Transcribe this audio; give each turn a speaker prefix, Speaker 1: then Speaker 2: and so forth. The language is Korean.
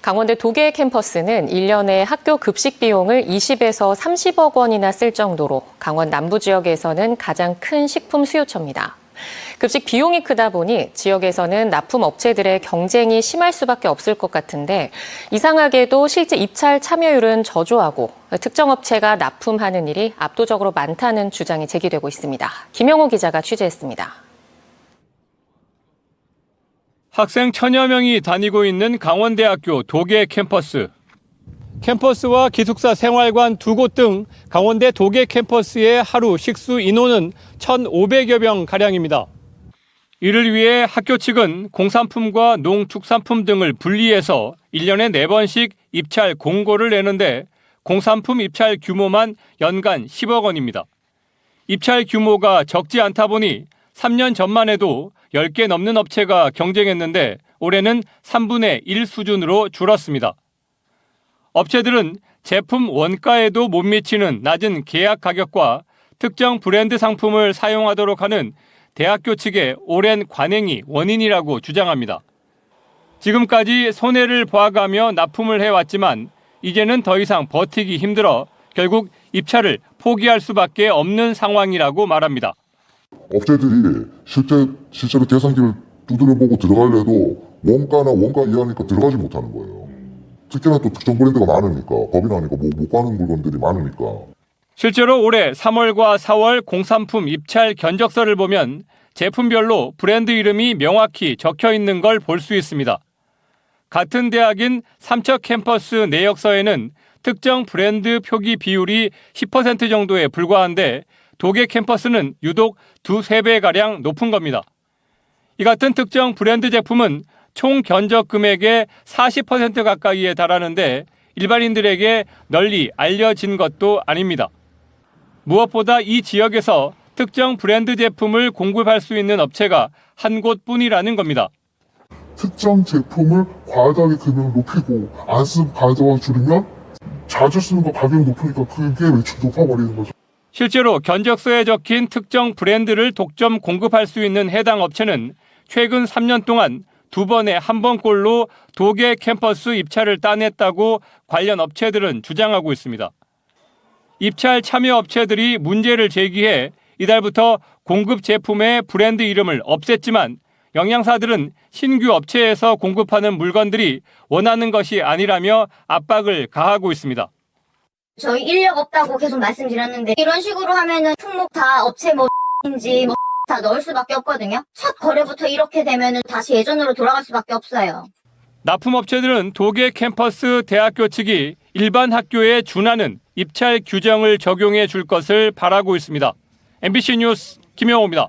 Speaker 1: 강원대 도계 캠퍼스는 1년에 학교 급식 비용을 20에서 30억 원이나 쓸 정도로 강원 남부 지역에서는 가장 큰 식품 수요처입니다. 급식 비용이 크다 보니 지역에서는 납품 업체들의 경쟁이 심할 수밖에 없을 것 같은데 이상하게도 실제 입찰 참여율은 저조하고 특정 업체가 납품하는 일이 압도적으로 많다는 주장이 제기되고 있습니다. 김영호 기자가 취재했습니다.
Speaker 2: 학생 1000여 명이 다니고 있는 강원대학교 도계 캠퍼스. 캠퍼스와 기숙사 생활관 2곳 등 강원대 도계 캠퍼스의 하루 식수 인원은 1,500여 명가량입니다. 이를 위해 학교 측은 공산품과 농축산품 등을 분리해서 1년에 4번씩 입찰 공고를 내는데 공산품 입찰 규모만 연간 10억 원입니다. 입찰 규모가 적지 않다 보니 3년 전만 해도 10개 넘는 업체가 경쟁했는데 올해는 3분의 1 수준으로 줄었습니다. 업체들은 제품 원가에도 못 미치는 낮은 계약 가격과 특정 브랜드 상품을 사용하도록 하는 대학교 측의 오랜 관행이 원인이라고 주장합니다. 지금까지 손해를 봐가며 납품을 해왔지만 이제는 더 이상 버티기 힘들어 결국 입찰을 포기할 수밖에 없는 상황이라고 말합니다.
Speaker 3: 업체들이 실제로 계산기를 두드려보고 들어가려도 원가 이하니까 들어가지 못하는 거예요. 특히나 또 특정 브랜드가 많으니까 법이 나니까 못 가는 물건들이 많으니까.
Speaker 2: 실제로 올해 3월과 4월 공산품 입찰 견적서를 보면 제품별로 브랜드 이름이 명확히 적혀 있는 걸 볼 수 있습니다. 같은 대학인 삼척 캠퍼스 내역서에는 특정 브랜드 표기 비율이 10% 정도에 불과한데 도계 캠퍼스는 유독 2~3배가량 높은 겁니다. 이 같은 특정 브랜드 제품은 총 견적 금액의 40% 가까이에 달하는데 일반인들에게 널리 알려진 것도 아닙니다. 무엇보다 이 지역에서 특정 브랜드 제품을 공급할 수 있는 업체가 한 곳뿐이라는 겁니다.
Speaker 3: 특정 제품을 과다하게 금액을 높이고 안 쓰고 가져와 줄이면 자주 쓰는 거 가격이 높으니까 그게 매출 높아버리는 거죠.
Speaker 2: 실제로 견적서에 적힌 특정 브랜드를 독점 공급할 수 있는 해당 업체는 최근 3년 동안 2번에 1번꼴로 도계 캠퍼스 입찰을 따냈다고 관련 업체들은 주장하고 있습니다. 입찰 참여 업체들이 문제를 제기해 이달부터 공급 제품의 브랜드 이름을 없앴지만 영양사들은 신규 업체에서 공급하는 물건들이 원하는 것이 아니라며 압박을 가하고 있습니다.
Speaker 4: 저희 인력 없다고 계속 말씀드렸는데 이런 식으로 하면은 품목 다 업체 인지 다 넣을 수밖에 없거든요. 첫 거래부터 이렇게 되면은 다시 예전으로 돌아갈 수밖에 없어요.
Speaker 2: 납품업체들은 도계 캠퍼스 대학교 측이 일반 학교에 준하는 입찰 규정을 적용해 줄 것을 바라고 있습니다. MBC 뉴스 김영호입니다.